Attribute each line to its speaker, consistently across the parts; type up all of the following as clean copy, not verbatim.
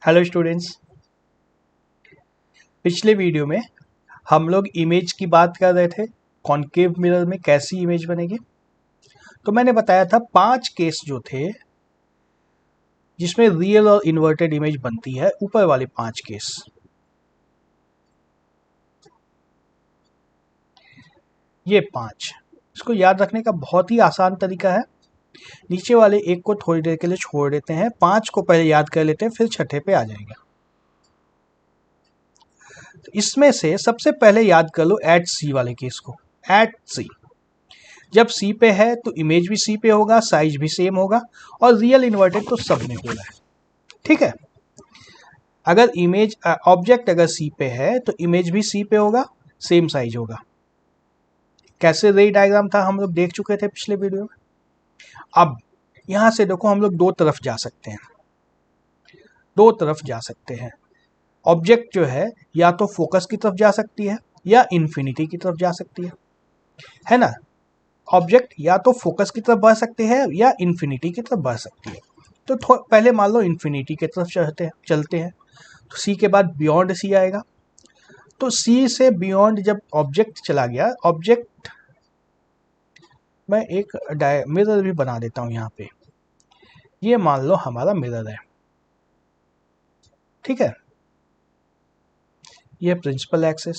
Speaker 1: Hello students. पिछले video में हम लोग इमेज की बात कर रहे थे, कॉनकेव मिरर में कैसी इमेज बनेगी। तो मैंने बताया था 5 केस जो थे जिसमें रियल और इन्वर्टेड इमेज बनती है, ऊपर वाले 5 केस। ये 5, इसको याद रखने का बहुत ही आसान तरीका है। नीचे वाले एक को थोड़ी देर के लिए छोड़ देते हैं, 5 को पहले याद कर लेते हैं, फिर छठे पे आ जाएंगे। तो इसमें से सबसे पहले याद कर लो एट सी वाले केस को। एट सी, जब सी पे है तो इमेज भी सी पे होगा, साइज भी सेम होगा, और रियल इन्वर्टेड तो सब में हो रहा है। ठीक है, अगर इमेज ऑब्जेक्ट अगर सी पे है तो इमेज भी सी पे होगा, सेम साइज होगा। कैसे रे डायग्राम था हम लोग देख चुके थे पिछले वीडियो में। अब यहां से देखो, हम लोग दो तरफ जा सकते हैं, दो तरफ जा सकते हैं। ऑब्जेक्ट जो है या तो फोकस की तरफ जा सकती है या इन्फिनिटी की तरफ जा सकती है ना। ऑब्जेक्ट या तो फोकस की तरफ बढ़ सकते हैं या इन्फिनिटी की तरफ बढ़ सकती है। तो पहले मान लो इन्फिनिटी की तरफ चलते हैं। तो सी के बाद बियॉन्ड सी आएगा। तो सी से बियॉन्ड जब ऑब्जेक्ट चला गया, ऑब्जेक्ट मैं एक मिरर भी बना देता हूं यहाँ पे। ये मान लो हमारा मिरर है, ठीक है। ये प्रिंसिपल एक्सिस,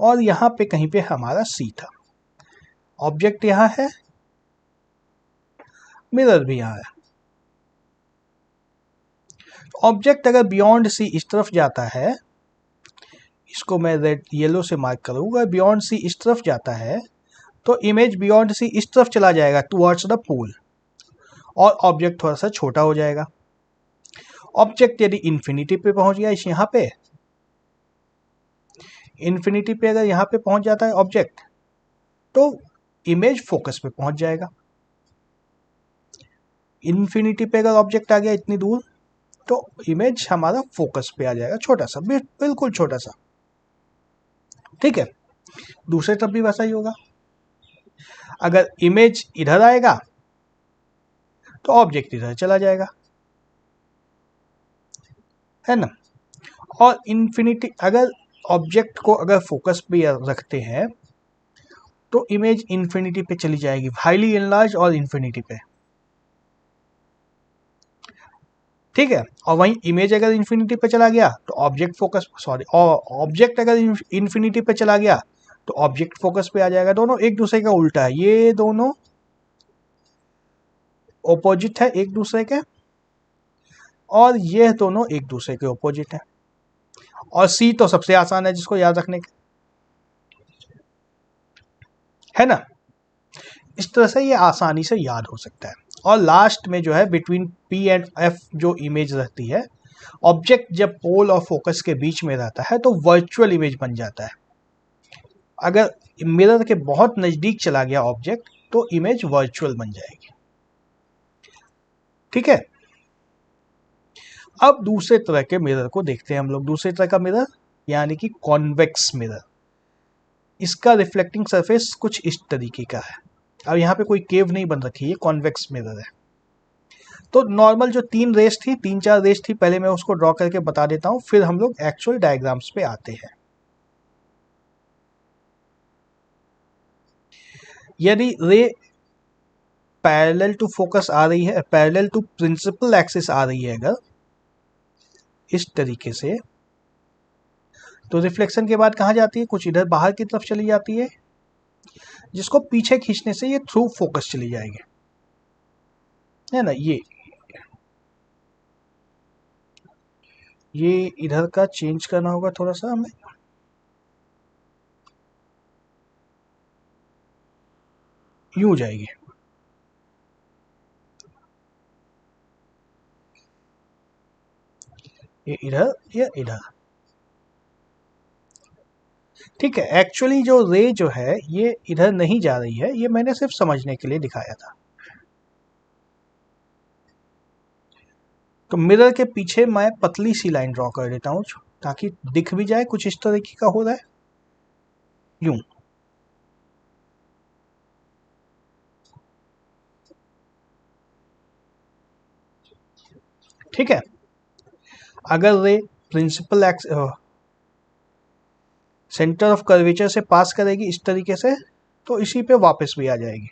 Speaker 1: और यहाँ पे कहीं पे हमारा सी था। ऑब्जेक्ट यहाँ है, मिरर भी यहाँ है। ऑब्जेक्ट अगर बियॉन्ड सी इस तरफ जाता है, इसको मैं रेड येलो से मार्क करूंगा, बियॉन्ड सी इस तरफ जाता है तो इमेज बियॉन्ड सी इस तरफ चला जाएगा टुवर्ड्स द पोल, और ऑब्जेक्ट थोड़ा सा छोटा हो जाएगा। ऑब्जेक्ट यदि इन्फिनिटी पे पहुंच गया, इस यहाँ पे इन्फिनिटी पे अगर यहाँ पे पहुंच जाता है ऑब्जेक्ट, तो इमेज फोकस पे पहुंच जाएगा। इन्फिनिटी पे अगर ऑब्जेक्ट आ गया इतनी दूर, तो इमेज हमारा फोकस पे आ जाएगा, छोटा सा, बिल्कुल छोटा सा। ठीक है, दूसरे तरफ भी वैसा ही होगा। अगर इमेज इधर आएगा तो ऑब्जेक्ट इधर चला जाएगा, है ना। और इन्फिनिटी, अगर ऑब्जेक्ट को अगर फोकस पे रखते हैं तो इमेज इन्फिनिटी पे चली जाएगी, हाईली इनलार्ज और इन्फिनिटी पे। ठीक है, और वहीं इमेज अगर इन्फिनिटी पे चला गया तो ऑब्जेक्ट फोकस, सॉरी, ऑब्जेक्ट अगर इन्फिनिटी पे चला गया तो ऑब्जेक्ट फोकस पे आ जाएगा। दोनों एक दूसरे का उल्टा है, ये दोनों ऑपोजिट है एक दूसरे के, और ये दोनों एक दूसरे के ऑपोजिट है। और सी तो सबसे आसान है जिसको याद रखने के, है ना। इस तरह से ये आसानी से याद हो सकता है। और लास्ट में जो है बिटवीन पी एंड एफ जो इमेज रहती है, ऑब्जेक्ट जब पोल और फोकस के बीच में रहता है तो वर्चुअल इमेज बन जाता है। अगर मिरर के बहुत नजदीक चला गया ऑब्जेक्ट तो इमेज वर्चुअल बन जाएगी। ठीक है, अब दूसरे तरह के मिरर को देखते हैं हम लोग। दूसरे तरह का मिरर यानी कि कॉन्वेक्स मिरर। इसका रिफ्लेक्टिंग सरफेस कुछ इस तरीके का है। अब यहाँ पे कोई केव नहीं बन रखी है, कॉन्वेक्स मिरर है। तो नॉर्मल जो तीन चार रेस थी, पहले मैं उसको ड्रॉ करके बता देता हूँ, फिर हम लोग एक्चुअल डायग्राम्स पे आते हैं। यदि रे पैरेलल टू फोकस आ रही है, पैरेलल टू प्रिंसिपल एक्सिस आ रही है अगर इस तरीके से, तो रिफ्लेक्शन के बाद कहाँ जाती है, कुछ इधर बाहर की तरफ चली जाती है, जिसको पीछे खींचने से ये थ्रू फोकस चली जाएगी, है ना। ये इधर का चेंज करना होगा थोड़ा सा हमें। यूं जाएगी, ये इधर या इधर। ठीक है, एक्चुअली जो रे जो है ये इधर नहीं जा रही है, ये मैंने सिर्फ समझने के लिए दिखाया था। तो मिरर के पीछे मैं पतली सी लाइन ड्रॉ कर देता हूँ ताकि दिख भी जाए कुछ इस तरीके का हो रहा है, यूं। ठीक है। अगर रे प्रिंसिपल सेंटर ऑफ कर्वेचर से पास करेगी इस तरीके से, तो इसी पे वापस भी आ जाएगी।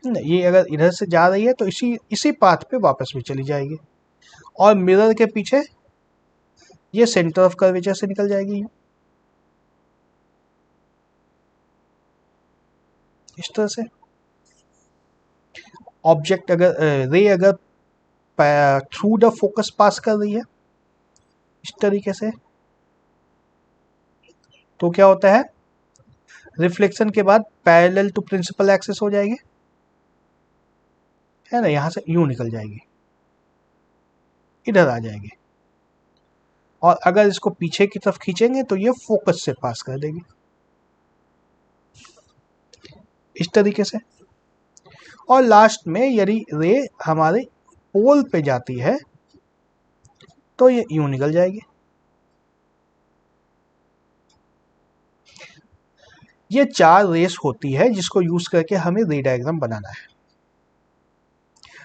Speaker 1: ये अगर इधर से जा रही है तो इसी इसी पाथ पे वापस भी चली जाएगी, और मिरर के पीछे ये सेंटर ऑफ कर्वेचर से निकल जाएगी इस तरह से। ऑब्जेक्ट अगर रे अगर थ्रू द फोकस पास कर रही है इस तरीके से, तो क्या होता है, रिफ्लेक्शन के बाद पैरेलल टू प्रिंसिपल एक्सिस हो जाएगी, है ना, यहां से यूं निकल जाएगी, इधर आ जाएगी, और अगर इसको पीछे की तरफ खींचेंगे तो ये फोकस से पास कर देगी इस तरीके से। और लास्ट में यदि रे हमारे पोल पे जाती है तो ये यूं निकल जाएगी। ये 4 रेस होती है जिसको यूज करके हमें रे डायग्राम बनाना है।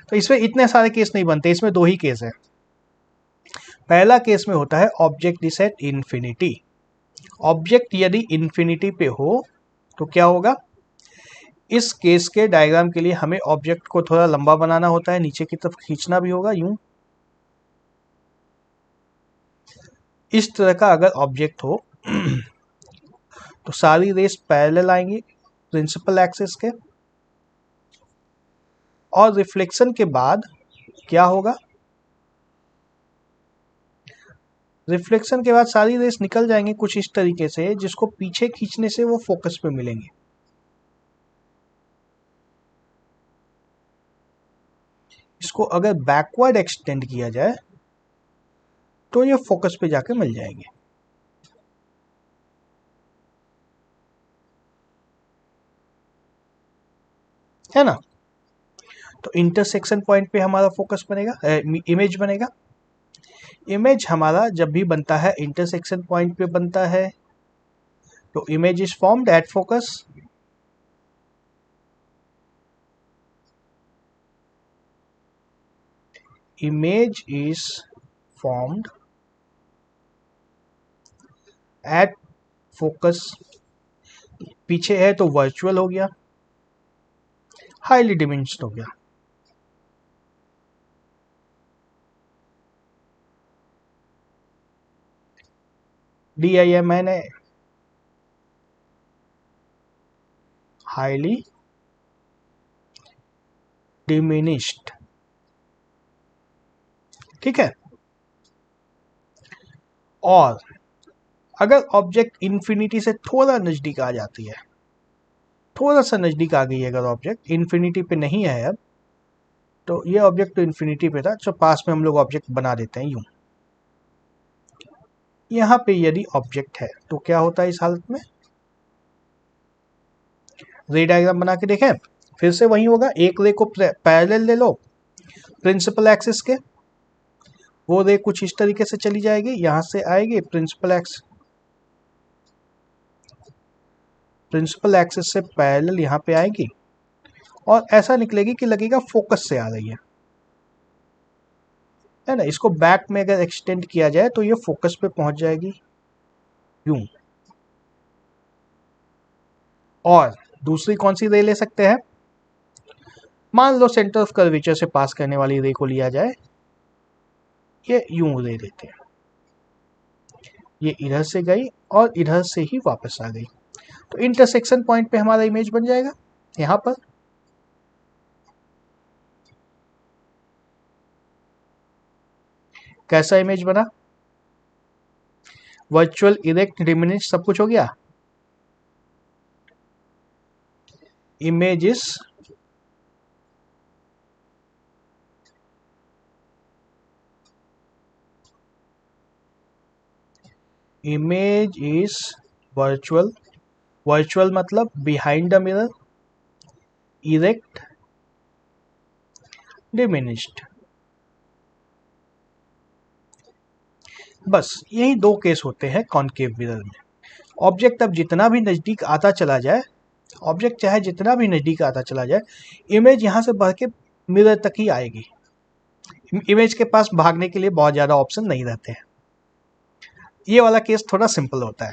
Speaker 1: तो इसमें इतने सारे केस नहीं बनते, इसमें 2 ही केस है। पहला केस में होता है object is at infinity. Object यदि इन्फिनिटी पे हो तो क्या होगा, इस केस के डायग्राम के लिए हमें ऑब्जेक्ट को थोड़ा लंबा बनाना होता है, नीचे की तरफ खींचना भी होगा यूं। इस तरह का अगर ऑब्जेक्ट हो तो सारी रेस पैरेलल आएंगी प्रिंसिपल एक्सिस के, और रिफ्लेक्शन के बाद क्या होगा, रिफ्लेक्शन के बाद सारी रेस निकल जाएंगी कुछ इस तरीके से, जिसको पीछे खींचने से वो फोकस पे मिलेंगे। इसको अगर बैकवर्ड एक्सटेंड किया जाए तो ये फोकस पे जाके मिल जाएंगे, है ना। तो इंटरसेक्शन पॉइंट पे हमारा फोकस बनेगा, इमेज बनेगा। इमेज हमारा जब भी बनता है इंटरसेक्शन पॉइंट पे बनता है, तो image is formed at focus. Image is formed at focus. पीछे है तो वर्चुअल हो गया, हाईली डिमेंस्ड हो गया। DIMN हाईली डिमिनिश्ड, ठीक है। और अगर ऑब्जेक्ट इन्फिनिटी से थोड़ा नजदीक आ जाती है, थोड़ा सा नजदीक आ गई है, अगर ऑब्जेक्ट इन्फिनिटी पे नहीं है अब, तो ये ऑब्जेक्ट तो इन्फिनिटी पे था, तो पास में हम लोग ऑब्जेक्ट बना देते हैं यूं। यहां पे यदि ऑब्जेक्ट है तो क्या होता है इस हालत में, रे डायग्राम बना के देखें, फिर से वही होगा। एक रे को पैरेलल ले लो प्रिंसिपल एक्सिस के, वो रे कुछ इस तरीके से चली जाएगी, यहां से आएगी प्रिंसिपल एक्सिस से पैरेलल यहां पे आएगी, और ऐसा निकलेगी कि लगेगा फोकस से आ रही है ना। इसको बैक में अगर एक्सटेंड किया जाए तो ये फोकस पे पहुंच जाएगी यूं। और दूसरी कौन सी रे ले सकते हैं, मान लो सेंटर ऑफ कर्वेचर से पास करने वाली रे को लिया जाए, ये यूं रे लेते हैं, ये इधर से गई और इधर से ही वापस आ गई, तो इंटरसेक्शन पॉइंट पे हमारा इमेज बन जाएगा यहां पर। कैसा इमेज बना, वर्चुअल, इरेक्ट, डिमिनिश, सब कुछ हो गया। इमेज इज वर्चुअल, वर्चुअल मतलब behind the mirror, erect, diminished. बस यही 2 केस होते हैं कॉनकेव मिरर में। ऑब्जेक्ट अब जितना भी नजदीक आता चला जाए, ऑब्जेक्ट चाहे जितना भी नज़दीक आता चला जाए, इमेज यहाँ से बढ़ के मिरर तक ही आएगी। इमेज के पास भागने के लिए बहुत ज़्यादा ऑप्शन नहीं रहते हैं। ये वाला केस थोड़ा सिंपल होता है।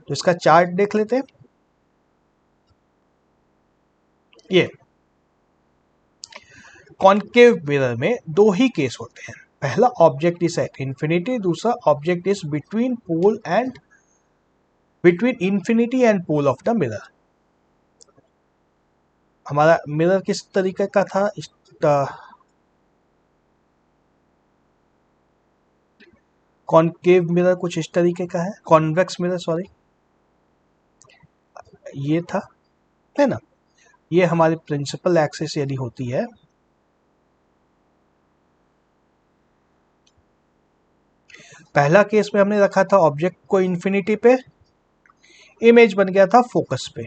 Speaker 1: तो इसका चार्ट देख लेते हैं। ये कॉन्केव मिरर में दो ही केस होते हैं। पहला ऑब्जेक्ट इज एट इंफिनिटी, दूसरा object is between infinity and pole of the mirror. हमारा मिरर किस तरीके का था? कॉन्केव मिरर कुछ इस तरीके का है, कॉन्वेक्स मिरर सॉरी, ये था, है ना। ये हमारी प्रिंसिपल एक्सिस यदि होती है, पहला केस में हमने रखा था ऑब्जेक्ट को इन्फिनिटी पे, इमेज बन गया था फोकस पे।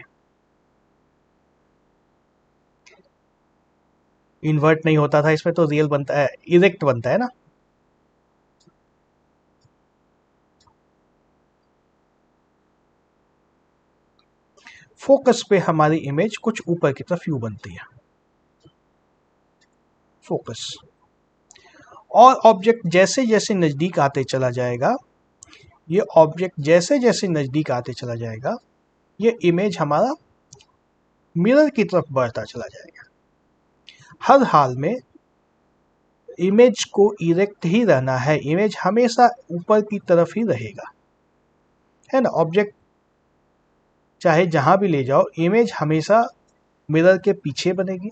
Speaker 1: इन्वर्ट नहीं होता था इसमें, तो रियल बनता है, इरेक्ट बनता है ना। फोकस पे हमारी इमेज कुछ ऊपर की तरफ यू बनती है, फोकस। और ऑब्जेक्ट जैसे जैसे नजदीक आते चला जाएगा, ये ऑब्जेक्ट जैसे जैसे नजदीक आते चला जाएगा, ये इमेज हमारा मिरर की तरफ बढ़ता चला जाएगा। हर हाल में इमेज को इरेक्ट ही रहना है, इमेज हमेशा ऊपर की तरफ ही रहेगा, है ना। ऑब्जेक्ट चाहे जहां भी ले जाओ, इमेज हमेशा मिरर के पीछे बनेगी,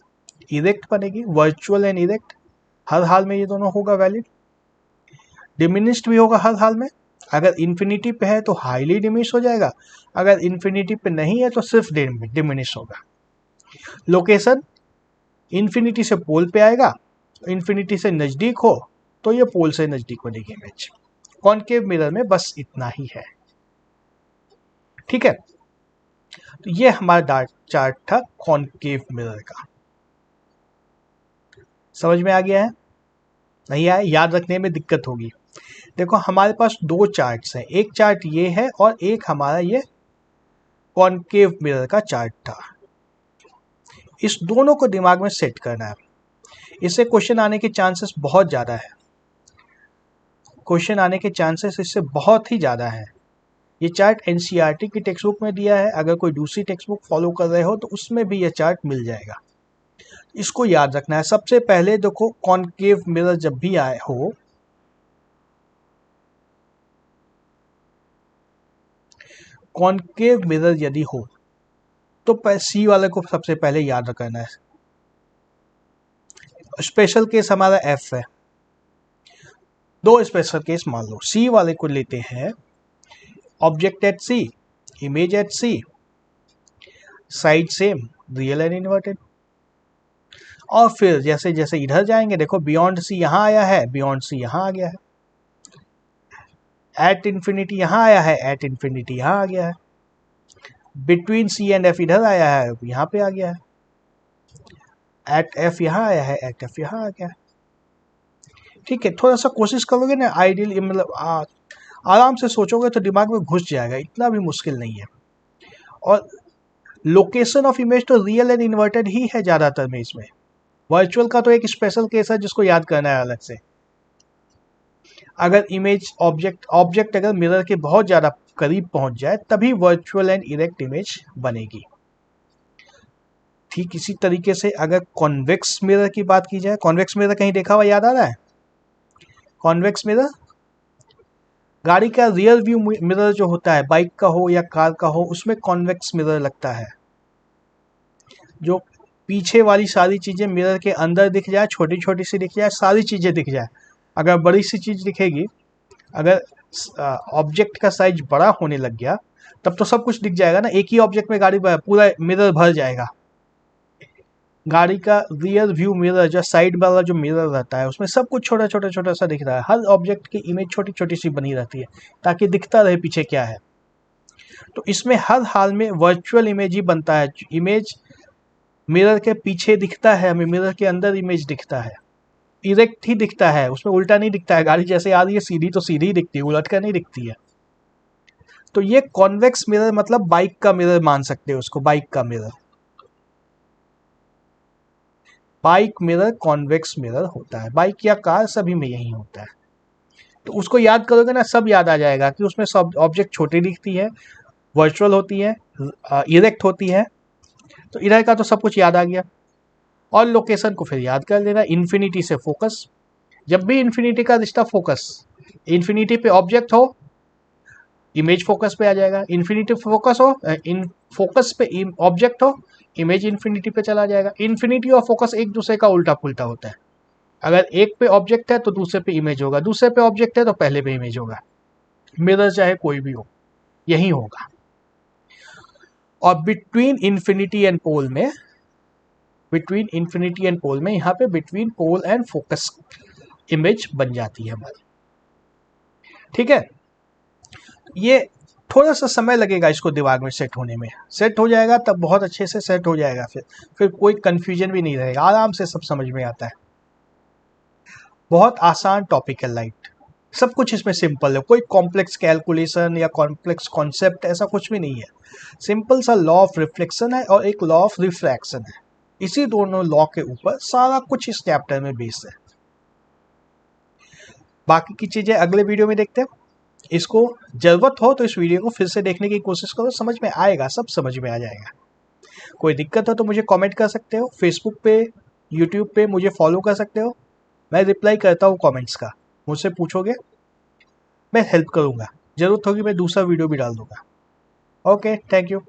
Speaker 1: इरेक्ट बनेगी, वर्चुअल एंड इरेक्ट। हर हाल में ये दोनों होगा वैलिड। डिमिनिश्ड भी होगा हर हाल में। अगर इन्फिनिटी पे है तो हाईली डिमिनिश हो जाएगा, अगर इन्फिनिटी पे नहीं है तो सिर्फ डिमिनिश होगा। लोकेशन इन्फिनिटी से पोल पे आएगा, इन्फिनिटी से नजदीक हो तो ये पोल से नजदीक बनेगी इमेज। कॉन्केव मिरर में बस इतना ही है, ठीक है। तो ये हमारा चार्ट था कॉन्केव मिरर का। समझ में आ गया है? नहीं आया? याद रखने में दिक्कत होगी। देखो हमारे पास दो चार्ट्स हैं, एक चार्ट ये है और एक हमारा ये कॉन्केव मिरर का चार्ट था। इस दोनों को दिमाग में सेट करना है, इससे क्वेश्चन आने के चांसेस बहुत ज़्यादा है। क्वेश्चन आने के चांसेस इससे बहुत ही ज़्यादा है। ये चार्ट एनसीईआरटी की टेक्स्ट बुक में दिया है, अगर कोई दूसरी टेक्स्ट बुक फॉलो कर रहे हो तो उसमें भी ये चार्ट मिल जाएगा। इसको याद रखना है। सबसे पहले देखो, कॉन्केव मिरर जब भी आए हो, कॉन्केव मिरर यदि हो तो सी वाले को सबसे पहले याद रखना है। स्पेशल केस हमारा एफ है, दो स्पेशल केस मान लो। सी वाले को लेते हैं object at C, image at C, side same, real and inverted. और फिर जैसे जैसे इधर जाएंगे, देखो बियॉन्ड सी यहाँ आया है, बियॉन्ड सी यहाँ आ गया है, एट इन्फिनिटी यहाँ आया है, एट इन्फिनिटी यहाँ आ गया है, बिटवीन सी एंड एफ इधर आया है, यहाँ पे आ गया है, एट एफ यहाँ आया है, एट एफ यहाँ आ गया है। ठीक है, थोड़ा सा कोशिश करोगे ना, आइडियल मतलब आराम से सोचोगे तो दिमाग में घुस जाएगा, इतना भी मुश्किल नहीं है। और लोकेशन ऑफ इमेज तो रियल एंड इन्वर्टेड ही है ज़्यादातर में, इसमें वर्चुअल का तो एक स्पेशल केस है जिसको याद करना है अलग से। अगर इमेज ऑब्जेक्ट अगर मिरर के बहुत ज़्यादा करीब पहुंच जाए तभी वर्चुअल एंड इरेक्ट इमेज बनेगी। ठीक इसी तरीके से अगर कॉन्वेक्स मिरर की बात की जाए, कॉन्वेक्स मिरर कहीं देखा हुआ याद आ रहा है? कॉन्वेक्स मिरर गाड़ी का रियर व्यू मिरर जो होता है, बाइक का हो या कार का हो, उसमें कॉन्वेक्स मिरर लगता है। जो पीछे वाली सारी चीज़ें मिरर के अंदर दिख जाए, छोटी छोटी सी दिख जाए, सारी चीज़ें दिख जाए। अगर बड़ी सी चीज़ दिखेगी, अगर ऑब्जेक्ट का साइज बड़ा होने लग गया तब तो सब कुछ दिख जाएगा ना। एक ही ऑब्जेक्ट में गाड़ी पूरा मिरर भर जाएगा। गाड़ी का रियर व्यू मिरर, जो साइड वाला जो मिरर रहता है, उसमें सब कुछ छोटा छोटा छोटा सा दिख रहा है। हर ऑब्जेक्ट की इमेज छोटी छोटी सी बनी रहती है ताकि दिखता रहे पीछे क्या है। तो इसमें हर हाल में वर्चुअल इमेज ही बनता है। इमेज मिरर के पीछे दिखता है, हमें मिरर के अंदर इमेज दिखता है, इरेक्ट ही दिखता है, उसमें उल्टा नहीं दिखता है। गाड़ी जैसे आ रही है सीधी तो सीधी दिखती है, उलट कर नहीं दिखती है। तो ये कॉन्वेक्स मिरर मतलब बाइक का मिरर मान सकते हो उसको, बाइक का mirror. Bike mirror convex mirror होता है, बाइक या कार सभी में यही होता है। तो उसको याद करोगे ना, सब याद आ जाएगा कि उसमें सब ऑब्जेक्ट छोटी दिखती है, वर्चुअल होती है, इरेक्ट होती है। तो इधर का तो सब कुछ याद आ गया। और लोकेशन को फिर याद कर लेना, इन्फिनिटी से फोकस। जब भी इन्फिनिटी का रिश्ता फोकस, इन्फिनिटी पे ऑब्जेक्ट हो इमेज फोकस पे आ जाएगा, इन्फिनिटी फोकस हो इन फोकस पे ऑब्जेक्ट हो इमेज इन्फिनिटी पे चला जाएगा। इन्फिनिटी और फोकस एक दूसरे का उल्टा पुल्टा होता है। अगर एक पे ऑब्जेक्ट है तो दूसरे पे इमेज होगा, दूसरे पे ऑब्जेक्ट है तो पहले पे इमेज होगा। मिरर चाहे कोई भी हो यही होगा। और बिटवीन इन्फिनिटी एंड पोल में, बिटवीन इन्फिनिटी एंड पोल में यहाँ पे between pole and focus image बन जाती है हमारी। ठीक है, ये थोड़ा सा समय लगेगा इसको दिमाग में सेट होने में, सेट हो जाएगा तब बहुत अच्छे से सेट हो जाएगा, फिर कोई कंफ्यूजन भी नहीं रहेगा, आराम से सब समझ में आता है। बहुत आसान टॉपिक है लाइट, सब कुछ इसमें सिंपल है, कोई कॉम्प्लेक्स कैलकुलेशन या कॉम्प्लेक्स कॉन्सेप्ट ऐसा कुछ भी नहीं है। सिंपल सा लॉ ऑफ रिफ्लेक्शन है और एक लॉ ऑफ रिफ्रैक्शन है, इसी दोनों लॉ के ऊपर सारा कुछ इस चैप्टर में बेस्ड है। बाकी की चीजें अगले वीडियो में देखते हैं। इसको जरूरत हो तो इस वीडियो को फिर से देखने की कोशिश करो, समझ में आएगा, सब समझ में आ जाएगा। कोई दिक्कत हो तो मुझे कमेंट कर सकते हो, फेसबुक पे यूट्यूब पे मुझे फॉलो कर सकते हो, मैं रिप्लाई करता हूँ कमेंट्स का। मुझसे पूछोगे मैं हेल्प करूँगा, जरूरत होगी मैं दूसरा वीडियो भी डाल दूंगा। Okay, thank you.